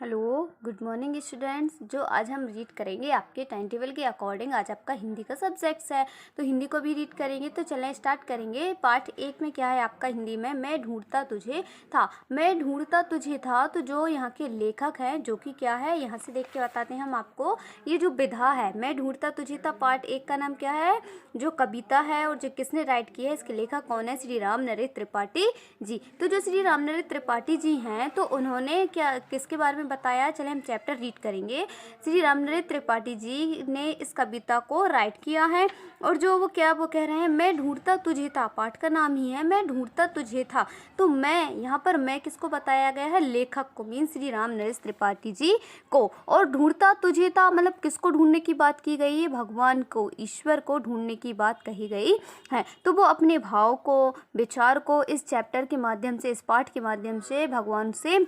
Hello, good morning students. जो आज हम रीड करेंगे आपके टाइम टेबल के अकॉर्डिंग, आज आपका हिंदी का सब्जेक्ट्स है तो हिंदी को भी रीड करेंगे। तो चलें स्टार्ट करेंगे। पार्ट 1 में क्या है आपका हिंदी में, मैं ढूंढता तुझे था। मैं ढूंढता तुझे था, तो जो यहाँ के लेखक हैं, जो कि क्या है, यहाँ से देख के बताते हैं हम आपको। ये जो विधा है, मैं ढूंढता तुझे था, पार्ट 1 का नाम क्या है, जो कविता है और जो किसने राइट की है, इसके लेखक कौन है, श्री राम नरेश त्रिपाठी जी। तो जो श्री राम नरेश त्रिपाठी जी हैं, तो उन्होंने क्या किसके बारे में बताया, चले हम चैप्टर रीड करेंगे। श्री राम नरेश त्रिपाठी जी ने इस कविता को राइट किया है। और जो वो कह रहे हैं, मैं ढूंढता तुझे था, पाठ का नाम ही है मैं ढूंढता तुझे था। तो मैं यहाँ पर मैं किसको बताया गया है, लेखक को, मीन श्री राम नरेश त्रिपाठी जी को। और ढूंढता तुझे था मतलब किसको ढूंढने की बात की गई है, भगवान को, ईश्वर को ढूंढने की बात कही गई है। तो वो अपने भाव को, विचार को इस चैप्टर के माध्यम से, इस पाठ के माध्यम से भगवान से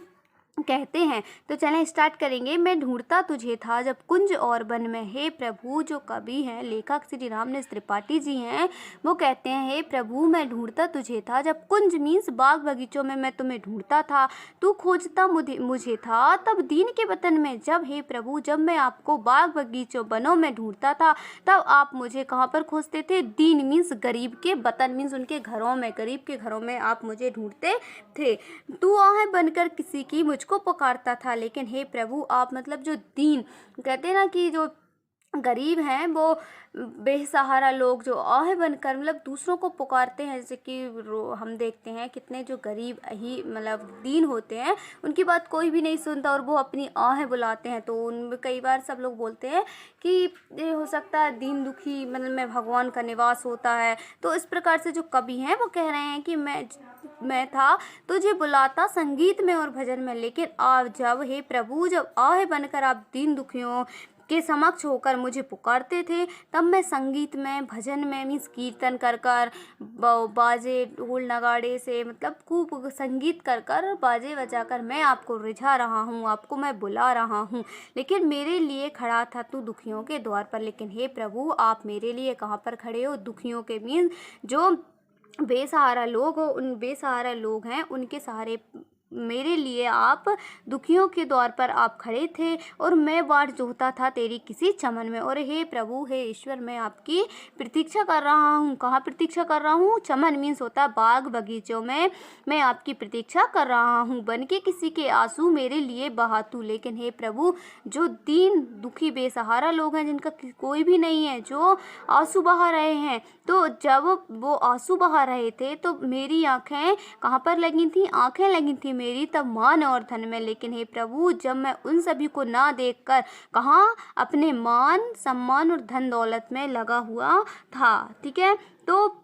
कहते हैं। तो चलें स्टार्ट करेंगे। मैं ढूंढता तुझे था जब कुंज और वन में, हे प्रभु। जो कवि हैं, लेखक श्री राम नरेश त्रिपाठी जी हैं, वो कहते हैं, हे प्रभु मैं ढूंढता तुझे था जब कुंज मीन्स बाग बगीचों में मैं तुम्हें ढूंढता था। तू खोजता मुझे था तब दीन के वतन में। जब हे प्रभु, जब मैं आपको बाग बगीचों वनों में ढूंढता था, तब आप मुझे कहाँ पर खोजते थे, दीन मीन्स गरीब के वतन मीन्स उनके घरों में, गरीब के घरों में आप मुझे ढूंढते थे। तू आहें बनकर किसी की मुझको पुकारता था। लेकिन हे प्रभु, आप मतलब जो दीन कहते हैं ना, कि जो गरीब हैं, वो बेसहारा लोग जो आहें बनकर मतलब दूसरों को पुकारते हैं, जैसे कि हम देखते हैं कितने जो गरीब ही मतलब दीन होते हैं, उनकी बात कोई भी नहीं सुनता और वो अपनी आहें बुलाते हैं। तो उनमें कई बार सब लोग बोलते हैं कि ये हो सकता है दीन दुखी मतलब में भगवान का निवास होता है। तो इस प्रकार से जो कवि हैं वो कह रहे हैं कि मैं था तुझे बुलाता संगीत में और भजन में। लेकिन आप जब, हे प्रभु, जब आहें बनकर आप दीन दुखियों के समक्ष होकर मुझे पुकारते थे, तब मैं संगीत में, भजन में मीन्स कीर्तन कर कर, बाजे ढोल नगाड़े से मतलब खूब संगीत कर कर, बाजे बजा कर मैं आपको रिझा रहा हूँ, आपको मैं बुला रहा हूँ। लेकिन मेरे लिए खड़ा था तू दुखियों के द्वार पर। लेकिन हे प्रभु, आप मेरे लिए कहाँ पर खड़े हो, दुखियों के मीन्स जो बेसहारा लोग हो, उन बेसहारा लोग हैं, उनके सहारे मेरे लिए आप दुखियों के द्वार पर आप खड़े थे। और मैं बाट जोहता था तेरी किसी चमन में। और हे प्रभु, हे ईश्वर, मैं आपकी प्रतीक्षा कर रहा हूँ। कहाँ प्रतीक्षा कर रहा हूँ, चमन मीन्स होता है बाग बगीचों में, मैं आपकी प्रतीक्षा कर रहा हूँ। बन के किसी के आंसू मेरे लिए बहातू। लेकिन हे प्रभु, जो दीन दुखी बेसहारा लोग हैं, जिनका कोई भी नहीं है, जो आंसू बहा रहे हैं, तो जब वो आंसू बहा रहे थे तो मेरी आंखें कहाँ पर लगी थी, आंखें लगी थी मेरी तब मान और धन में। लेकिन हे प्रभु, जब मैं उन सभी को ना देखकर कहाँ अपने मान, सम्मान और धन दौलत में लगा हुआ था। ठीक है, तो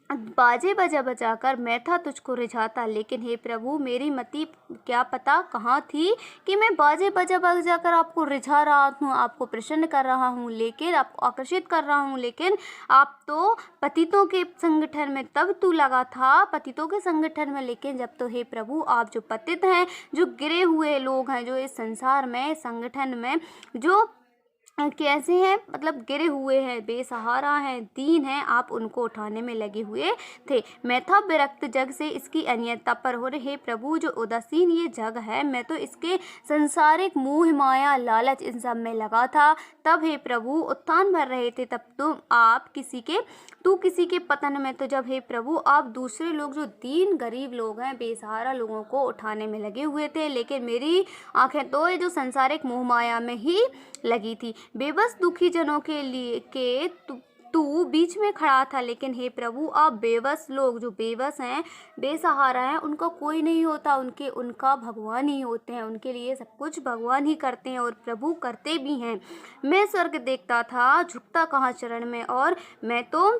बाजे बजा बजा कर मैं था तुझको रिझाता। लेकिन हे प्रभु, मेरी मति क्या पता कहाँ थी कि मैं बाजे बजा बजा कर आपको रिझा रहा हूँ, आपको प्रसन्न कर रहा हूँ, लेकिन आपको आकर्षित कर रहा हूँ। लेकिन आप तो पतितों के संगठन में, तब तू लगा था पतितों के संगठन में। लेकिन जब तो हे प्रभु, आप जो पतित हैं, जो गिरे हुए लोग हैं, जो इस संसार में, संगठन में जो कैसे हैं, मतलब गिरे हुए हैं, बेसहारा हैं, दीन हैं, आप उनको उठाने में लगे हुए थे। मैं था विरक्त जग से इसकी अनियतता पर। हो रहे हे प्रभु, जो उदासीन ये जग है, मैं तो इसके संसारिक मोह माया लालच इन सब में लगा था। तब हे प्रभु उत्थान भर रहे थे, तब तू किसी के पतन में। तो जब हे प्रभु, आप दूसरे लोग जो दीन गरीब लोग हैं, बेसहारा लोगों को उठाने में लगे हुए थे, लेकिन मेरी आंखें तो ये जो संसारिक मोह माया में ही लगी थी। बेबस दुखी जनों के लिए के तू बीच में खड़ा था। लेकिन हे प्रभु, आप बेबस लोग, जो बेबस हैं, बेसहारा हैं, उनका कोई नहीं होता, उनका भगवान ही होते हैं, उनके लिए सब कुछ भगवान ही करते हैं और प्रभु करते भी हैं। मैं स्वर्ग देखता था, झुकता कहाँ चरण में, और मैं तो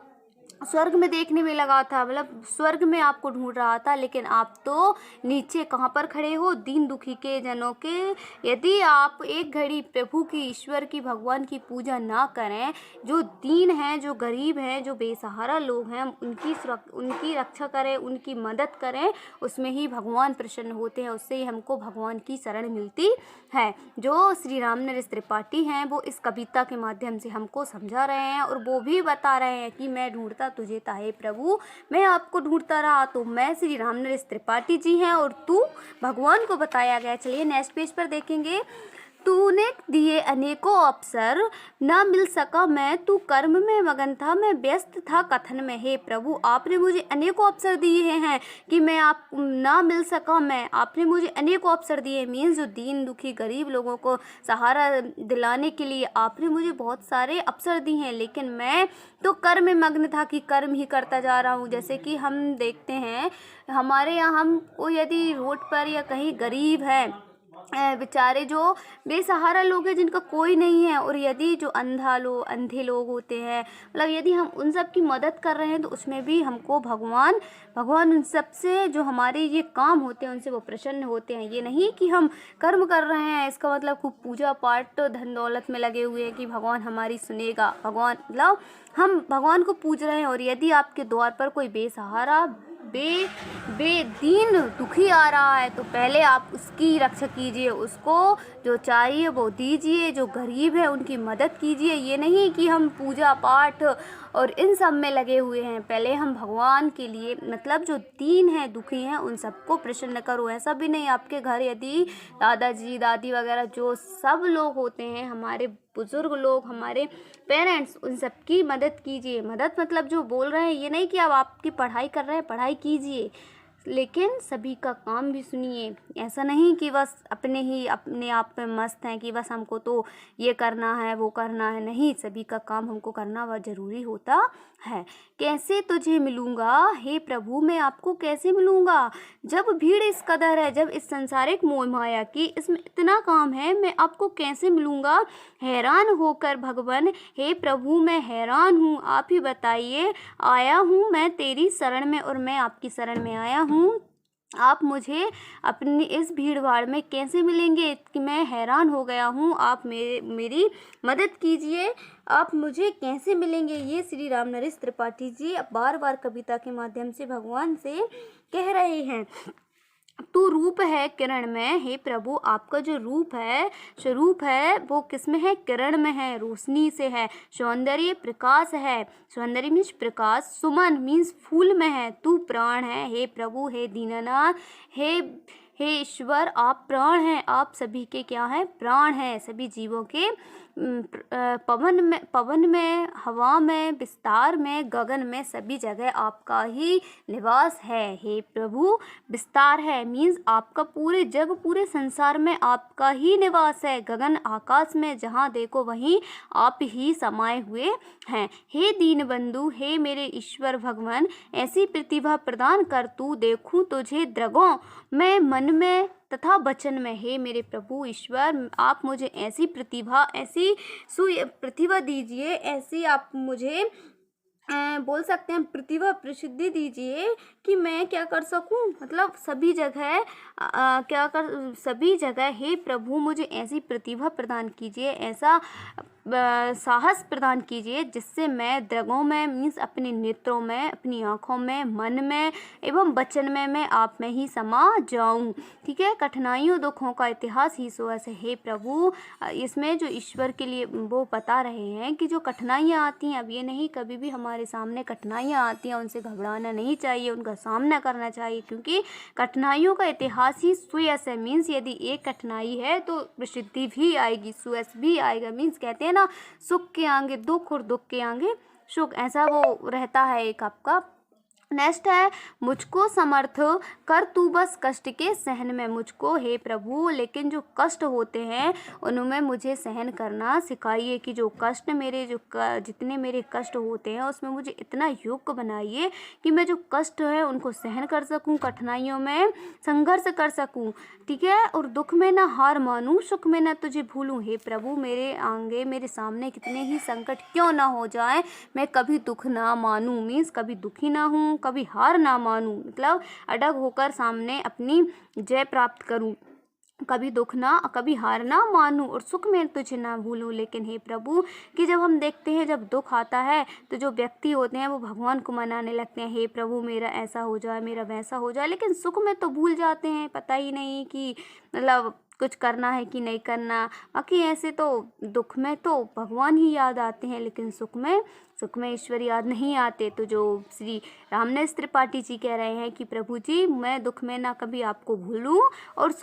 स्वर्ग में देखने में लगा था, मतलब स्वर्ग में आपको ढूंढ रहा था। लेकिन आप तो नीचे कहाँ पर खड़े हो, दीन दुखी के जनों के। यदि आप एक घड़ी प्रभु की, ईश्वर की, भगवान की पूजा ना करें, जो दीन हैं, जो गरीब हैं, जो बेसहारा लोग हैं, उनकी रक्षा करें, उनकी मदद करें, उसमें ही भगवान प्रसन्न होते हैं, उससे ही हमको भगवान की शरण मिलती है। जो श्री राम नरेश त्रिपाठी हैं, वो इस कविता के माध्यम से हमको समझा रहे हैं और वो भी बता रहे हैं कि मैं ढूंढता करता तुझे था हे प्रभु। मैं आपको ढूंढता रहा तो मैं श्री रामनरेश त्रिपाठी जी हैं और तू भगवान को बताया गया। चलिए नेक्स्ट पेज पर देखेंगे। तूने दिए अनेकों अवसर ना मिल सका मैं, तू कर्म में मगन था मैं व्यस्त था कथन में। हे प्रभु आपने मुझे अनेकों अवसर दिए हैं कि मैं आप ना मिल सका मैं, आपने मुझे अनेकों अवसर दिए। मीन्स जो दीन दुखी गरीब लोगों को सहारा दिलाने के लिए आपने मुझे बहुत सारे अवसर दिए हैं, लेकिन मैं तो कर्म में मग्न था कि कर्म ही करता जा रहा हूँ। जैसे कि हम देखते हैं हमारे यहाँ हमको यदि रोड पर या कहीं गरीब है बेचारे जो बेसहारा लोग हैं जिनका कोई नहीं है, और यदि जो अंधे लोग होते हैं, मतलब यदि हम उन सब की मदद कर रहे हैं तो उसमें भी हमको भगवान उन सब से जो हमारे ये काम होते हैं उनसे वो प्रसन्न होते हैं। ये नहीं कि हम कर्म कर रहे हैं इसका मतलब खूब पूजा पाठ धन दौलत में लगे हुए हैं कि भगवान हमारी सुनेगा। भगवान मतलब हम भगवान को पूज रहे हैं, और यदि आपके द्वार पर कोई बेसहारा बेदीन दुखी आ रहा है तो पहले आप उसकी रक्षा कीजिए, उसको जो चाहिए वो दीजिए, जो गरीब है उनकी मदद कीजिए। ये नहीं कि हम पूजा पाठ और इन सब में लगे हुए हैं। पहले हम भगवान के लिए मतलब जो दीन है दुखी हैं उन सबको प्रसन्न करो। ऐसा भी नहीं आपके घर यदि दादाजी दादी वगैरह जो सब लोग होते हैं हमारे बुजुर्ग लोग हमारे पेरेंट्स, उन सब की मदद कीजिए। मदद मतलब जो बोल रहे हैं ये नहीं कि अब आपकी पढ़ाई कर रहे हैं पढ़ाई कीजिए, लेकिन सभी का काम भी सुनिए। ऐसा नहीं कि बस अपने आप में मस्त हैं कि बस हमको तो ये करना है वो करना है, नहीं, सभी का काम हमको करना वह ज़रूरी होता है। कैसे तुझे मिलूँगा हे प्रभु, मैं आपको कैसे मिलूँगा जब भीड़ इस कदर है, जब इस संसारिक मोह माया की इसमें इतना काम है, मैं आपको कैसे मिलूँगा। हैरान होकर भगवान हे प्रभु मैं हैरान हूँ, आप ही बताइए। आया हूँ मैं तेरी शरण में और मैं आपकी शरण में आया हूँ, आप मुझे अपनी इस भीड़ भाड़ में कैसे मिलेंगे कि मैं हैरान हो गया हूँ। आप मेरी मदद कीजिए, आप मुझे कैसे मिलेंगे। ये श्री रामनरेश त्रिपाठी जी बार बार कविता के माध्यम से भगवान से कह रहे हैं। तू रूप है किरण में, हे प्रभु आपका जो रूप है स्वरूप है वो किसमें है, किरण में है, रोशनी से है, सौंदर्य प्रकाश है, सौंदर्य मीन्स प्रकाश, सुमन मीन्स फूल में है, तू प्राण है हे प्रभु हे दीननाथ हे ईश्वर आप प्राण हैं, आप सभी के क्या हैं, प्राण हैं, सभी जीवों के पवन में हवा में विस्तार में गगन में सभी जगह आपका ही निवास है। हे प्रभु विस्तार है मीन्स आपका पूरे जग पूरे संसार में आपका ही निवास है, गगन आकाश में जहाँ देखो वहीं आप ही समाये हुए हैं। हे दीन बंधु हे मेरे ईश्वर भगवान ऐसी प्रतिभा प्रदान कर तू देखूं तुझे द्रगों मैं मन में तथा वचन में। हे मेरे प्रभु ईश्वर आप मुझे ऐसी प्रतिभा ऐसी प्रतिभा दीजिए, ऐसी आप मुझे बोल सकते हैं प्रतिभा प्रसिद्धि दीजिए कि मैं क्या कर सकूं, मतलब सभी जगह हे प्रभु मुझे ऐसी प्रतिभा प्रदान कीजिए, ऐसा साहस प्रदान कीजिए जिससे मैं द्रगों में मीन्स अपने नेत्रों में अपनी आँखों में मन में एवं वचन में मैं आप में ही समा जाऊं। ठीक है, कठिनाइयों दुखों का इतिहास ही सो ऐसे। हे प्रभु इसमें जो ईश्वर के लिए वो बता रहे हैं कि जो कठिनाइयाँ आती हैं, अब ये नहीं कभी भी हमारे सामने कठिनाइयाँ आती हैं उनसे घबराना नहीं चाहिए, उनका सामना करना चाहिए, क्योंकि कठिनाइयों का इतिहास ही सुयस है। मीन्स यदि एक कठिनाई है तो प्रसिद्धि भी आएगी, सुयस भी आएगा। मीन्स कहते हैं ना सुख के आगे दुख और दुख के आगे सुख, ऐसा वो रहता है एक आपका। नेक्स्ट है मुझको समर्थ कर तू बस कष्ट के सहन में मुझको। हे प्रभु लेकिन जो कष्ट होते हैं उनमें मुझे सहन करना सिखाइए, कि जो कष्ट मेरे जितने मेरे कष्ट होते हैं उसमें मुझे इतना योग्य बनाइए कि मैं जो कष्ट है उनको सहन कर सकूं, कठिनाइयों में संघर्ष कर सकूं। ठीक है, और दुख में ना हार मानूं सुख में ना तुझे भूलूं। हे प्रभु मेरे सामने कितने ही संकट क्यों ना हो जाए मैं कभी दुख ना मानूं, मीन्स कभी दुखी ना हूँ कभी हार ना मानूं, मतलब अडग होकर सामने अपनी जय प्राप्त करूं, कभी दुख ना कभी हार ना मानूं और सुख में तुझे ना भूलूं। लेकिन हे प्रभु कि जब हम देखते हैं जब दुख आता है तो जो व्यक्ति होते हैं वो भगवान को मनाने लगते हैं, हे प्रभु मेरा ऐसा हो जाए मेरा वैसा हो जाए, लेकिन सुख में तो भूल जाते हैं, पता ही नहीं कि मतलब कुछ करना है कि नहीं करना। बाकी ऐसे तो दुख में तो भगवान ही याद आते हैं, लेकिन सुख में ईश्वर याद नहीं आते। तो जो श्री रामनेस त्रिपाठी जी कह रहे हैं कि प्रभु जी, मैं दुख में ना कभी आपको भूलूं और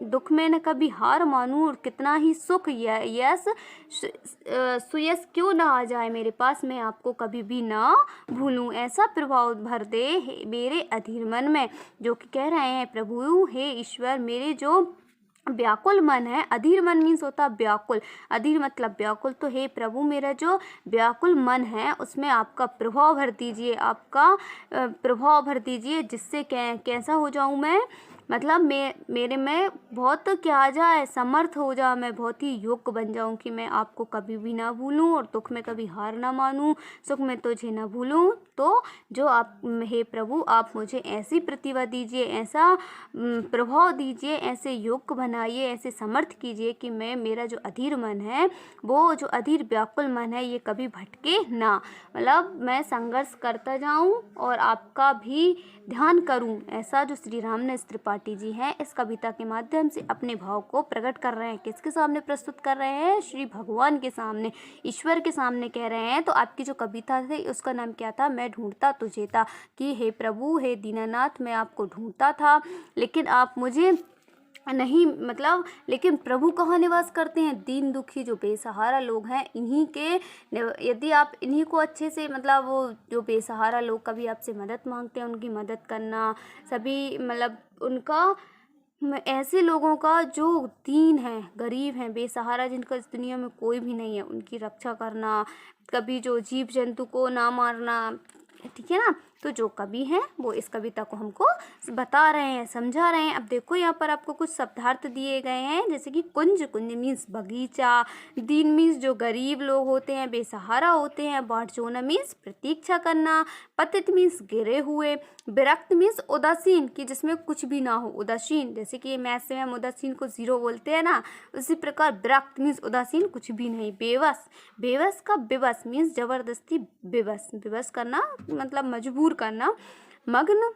दुख में न कभी हार मानूं, और कितना ही सुख यश सुयश क्यों ना आ जाए मेरे पास, मैं आपको कभी भी ना भूलूं। ऐसा प्रभाव भर दे मेरे अधीर मन में। जो कि कह रहे हैं प्रभु, हे ईश्वर, मेरे जो व्याकुल मन है, अधीर मन मीन्स होता व्याकुल, अधीर मतलब व्याकुल, तो हे प्रभु, मेरा जो व्याकुल मन है उसमें आपका प्रभाव भर दीजिए, आपका प्रभाव भर दीजिए, जिससे कैसा हो जाऊं मैं, मतलब मेरे में बहुत क्या आ जाए, समर्थ हो जाए, मैं बहुत ही योग्य बन जाऊं कि मैं आपको कभी भी ना भूलूं और दुख में कभी हार ना मानूं, सुख में तुझे ना भूलूं। तो जो आप, हे प्रभु, आप मुझे ऐसी प्रतिभा दीजिए, ऐसा प्रभाव दीजिए, ऐसे योग्य बनाइए, ऐसे समर्थ कीजिए कि मेरा जो अधीर मन है, वो जो अधीर व्याकुल मन है, ये कभी भटके ना, मतलब मैं संघर्ष करता जाऊं और आपका भी ध्यान करूं। ऐसा जो श्री रामनेस त्रिपाठी जी हैं इस कविता के माध्यम से अपने भाव को प्रकट कर रहे हैं। किसके सामने प्रस्तुत कर रहे हैं? श्री भगवान के सामने, ईश्वर के सामने कह रहे हैं। तो आपकी जो कविता थी उसका नाम क्या था? मैं ढूंढता तुझे था, कि हे प्रभु, हे दीनानाथ, मैं आपको ढूंढता था लेकिन आप मुझे नहीं, मतलब लेकिन प्रभु कहाँ निवास करते हैं? दीन दुखी जो बेसहारा लोग हैं, इन्हीं के, यदि आप इन्हीं को अच्छे से, मतलब वो जो बेसहारा लोग कभी आपसे मदद मांगते हैं, उनकी मदद करना, सभी मतलब उनका, ऐसे लोगों का जो दीन है, गरीब हैं, बेसहारा, जिनका इस दुनिया में कोई भी नहीं है, उनकी रक्षा करना, कभी जो जीव जंतु को ना मारना, ठीक है ना। तो जो कवि हैं वो इस कविता को हमको बता रहे हैं, समझा रहे हैं। अब देखो यहाँ पर आपको कुछ शब्दार्थ दिए गए हैं, जैसे कि कुंज, कुंज मीन्स बगीचा, दीन मीन्स जो गरीब लोग होते हैं, बेसहारा होते हैं, बाँटचोना मीन्स प्रतीक्षा करना, पतित मीन्स गिरे हुए, विरक्त मीन्स उदासीन, कि जिसमें कुछ भी ना हो, उदासीन, जैसे कि मैथ्स में हम उदासीन को जीरो बोलते हैं ना, उसी प्रकार विरक्त मीन्स उदासीन, कुछ भी नहीं। बेबस, बेबस का विवश मीन्स जबरदस्ती, विवश करना मतलब मजबूर करना। मग्न,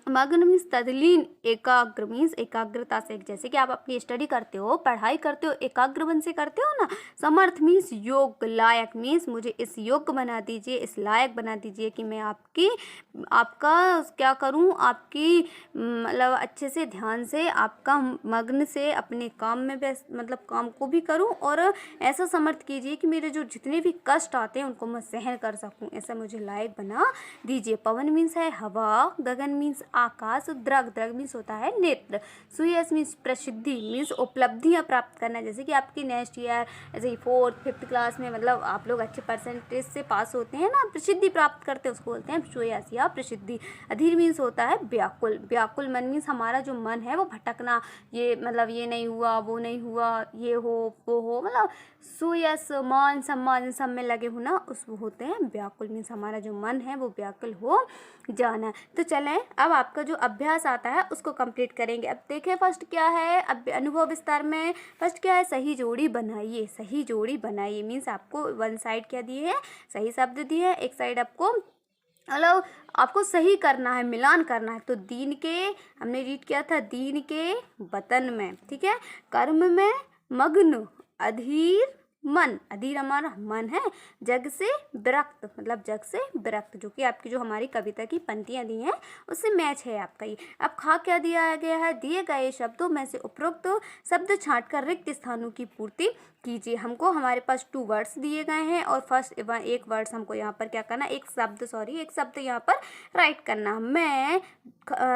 मग्न मीन्स तल्लीन, एकाग्र मीन्स एकाग्रता से, जैसे कि आप अपनी स्टडी करते हो, पढ़ाई करते हो, एकाग्र मन से करते हो ना। समर्थ मीन्स योग्य, लायक मीन्स मुझे इस योग्य बना दीजिए, इस लायक बना दीजिए कि मैं आपका क्या करूं, आपकी मतलब अच्छे से ध्यान से, आपका मग्न से अपने काम में व्यस्त, मतलब काम को भी करूं, और ऐसा समर्थ कीजिए कि मेरे जो जितने भी कष्ट आते हैं उनको मैं सहन कर सकूं, ऐसा मुझे लायक बना दीजिए। पवन मीन्स है हवा, गगन मीन्स आकाश, द्रग, द्रग मीन्स होता है नेत्र, सुयश मीन्स प्रसिद्धि मीन्स उपलब्धियां प्राप्त करना, जैसे कि आपकी नेक्स्ट ईयर ऐसे 4th 5th क्लास में, मतलब आप लोग अच्छे परसेंटेज से पास होते हैं ना, प्रसिद्धि प्राप्त करते हैं, उसको बोलते हैं सुयश या प्रसिद्धि। अधीर मीन्स होता है व्याकुल, व्याकुल मन मीन्स हमारा जो मन है वो भटकना, ये मतलब ये नहीं हुआ, वो नहीं हुआ, ये हो वो हो, मतलब सुयश, मान सम्मान सब में लगे होना, उस वो होते हैं व्याकुल मीन्स हमारा जो मन है वो व्याकुल हो जाना। तो चलें अब आपका जो अभ्यास आता है उसको कंप्लीट करेंगे। अब देखें फर्स्ट क्या है, अब अनुभव विस्तार में फर्स्ट क्या है, सही जोड़ी बनाइए। सही जोड़ी बनाइए मीन्स आपको वन साइड क्या दिए है, सही शब्द दिए है, एक साइड आपको मतलब आपको सही करना है, मिलान करना है। तो दीन के, हमने रीड किया था, दीन के वतन में, ठीक है, कर्म में मग्न, अधीर मन, अधीर हमारा मन है, जग से विरक्त, मतलब जग से विरक्त, जो कि आपकी जो हमारी कविता की पंक्तियां दी हैं उससे मैच है आपका ये। अब खा क्या दिया गया है, दिए गए शब्दों में से उपरोक्त शब्द छांटकर रिक्त स्थानों की पूर्ति कीजिए। हमको हमारे पास 2 वर्ड्स दिए गए हैं और फर्स्ट एक वर्ड्स हमको यहाँ पर क्या करना, एक शब्द यहाँ पर राइट करना। मैं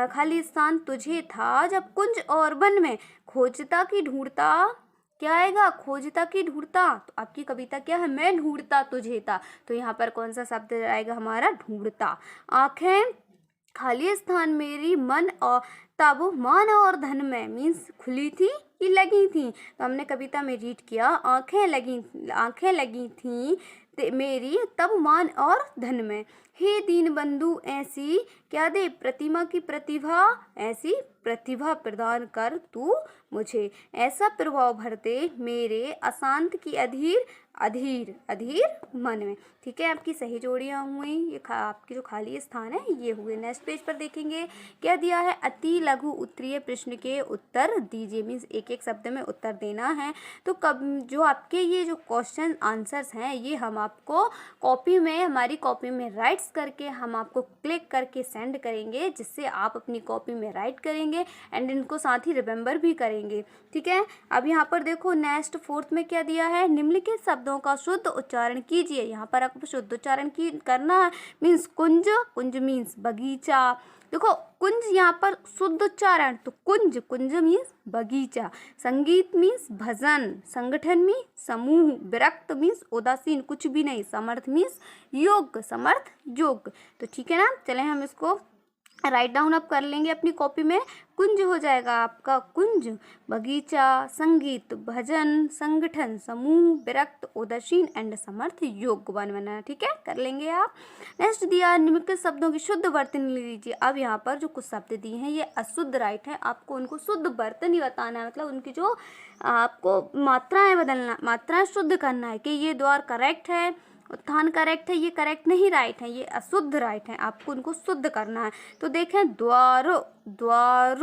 खाली स्थान तुझे था, जब कुंज और वन में खोजता की ढूंढता, क्या आएगा, खोजता की ढूंढता। तो आपकी कविता क्या है, मैं ढूंढता तुझे था, तो यहाँ पर कौन सा शब्द आएगा हमारा, ढूंढता। आंखें खाली स्थान मेरी मन और तब मान और धन में मीन्स खुली थी कि लगी थी। तो हमने कविता में रीड किया, आंखें लगी थी मेरी तब मान और धन में। हे दीन बंधु ऐसी क्या दे प्रतिमा की प्रतिभा, ऐसी प्रतिभा प्रदान कर तू मुझे, ऐसा प्रभाव भर दे मेरे अशांत की अधीर अधीर अधीर मन में। ठीक है, आपकी सही जोड़ियाँ हुई। ये आपके जो खाली स्थान है ये हुए। नेक्स्ट पेज पर देखेंगे क्या दिया है, अति लघु उत्तरीय प्रश्न के उत्तर दीजिए। मीन्स एक एक शब्द में उत्तर देना है। तो कब जो आपके ये जो क्वेश्चन आंसर्स हैं ये हम आपको कॉपी में, हमारी कॉपी में राइट्स करके हम आपको क्लिक करके सेंड करेंगे, जिससे आप अपनी कॉपी में राइट करेंगे एंड इनको साथ ही रिमेंबर भी करेंगे। ठीक है, अब यहाँ पर देखो नेक्स्ट फोर्थ में क्या दिया है, निम्नलिखित शब्दों का शुद्ध उच्चारण कीजिए। यहाँ पर आपको शुद्ध उच्चारण की करना है। मीन्स कुंज, कुंज मीन्स बगीचा। देखो कुंज यहाँ पर शुद्ध उच्चारण, तो कुंज, कुंज मीन्स बगीचा। संगीत मीन्स भजन, संगठन मीन्स समूह, विरक्त मीन्स उदासीन कुछ भी नहीं, समर्थ मीन्स योग, समर्थ योग। तो ठीक है ना, चले हम इसको राइट डाउन अप कर लेंगे अपनी कॉपी में। कुंज हो जाएगा आपका कुंज, बगीचा, संगीत, भजन, संगठन, समूह, विरक्त, उदासीन एंड समर्थ योग बनाना। ठीक है, कर लेंगे आप। नेक्स्ट दिया निम्नलिखित शब्दों की शुद्ध वर्तनी लीजिए। अब यहाँ पर जो कुछ शब्द दिए हैं ये अशुद्ध राइट है, आपको उनको शुद्ध वर्तनी बताना है। मतलब उनकी जो आपको मात्राएं बदलना, मात्राएं शुद्ध करना है कि ये द्वार करेक्ट है, उत्थान करेक्ट है, ये करेक्ट नहीं राइट है, ये अशुद्ध राइट है, आपको उनको शुद्ध करना है। तो देखें द्वार, द्वार,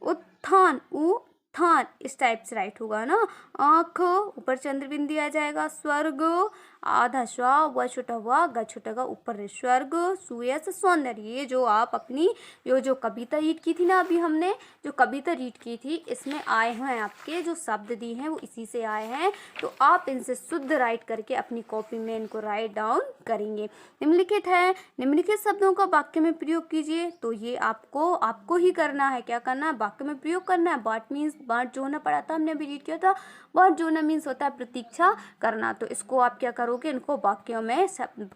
उत्थान, उत्थान, इस टाइप से राइट होगा ना। आँख, ऊपर चंद्र बिंदु आ जाएगा। स्वर्ग, आधा श्वा, व छोटा हुआ, ग छोटा गा, ऊपर स्वर्ग, सुयस सौंदर्य। ये जो आप अपनी जो कविता रीड की थी ना, अभी हमने जो कविता रीड की थी इसमें आए हैं आपके जो शब्द दिए हैं वो इसी से आए हैं। तो आप इनसे शुद्ध राइट करके अपनी कॉपी में इनको राइट डाउन करेंगे। निम्नलिखित है, निम्नलिखित शब्दों का वाक्य में प्रयोग कीजिए। तो ये आपको ही करना है। क्या करना है, वाक्य में प्रयोग करना है। बाट मीन्स, बाट जोना पढ़ा था हमने, अभी रीड किया था। बाट जोना मीन्स होता है प्रतीक्षा करना। तो इसको आप क्या करोगे, इनको वाक्यों में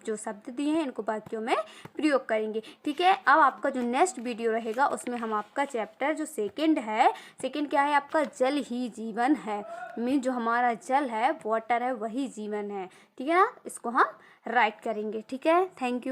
जो शब्द दिए हैं इनको वाक्यों में प्रयोग करेंगे। ठीक है, अब आपका जो नेक्स्ट वीडियो रहेगा उसमें हम आपका चैप्टर जो सेकंड है, सेकंड क्या है आपका, जल ही जीवन है। मीन जो हमारा जल है, वाटर है, वही जीवन है। ठीक है ना, इसको हम राइट करेंगे। ठीक है, थैंक यू।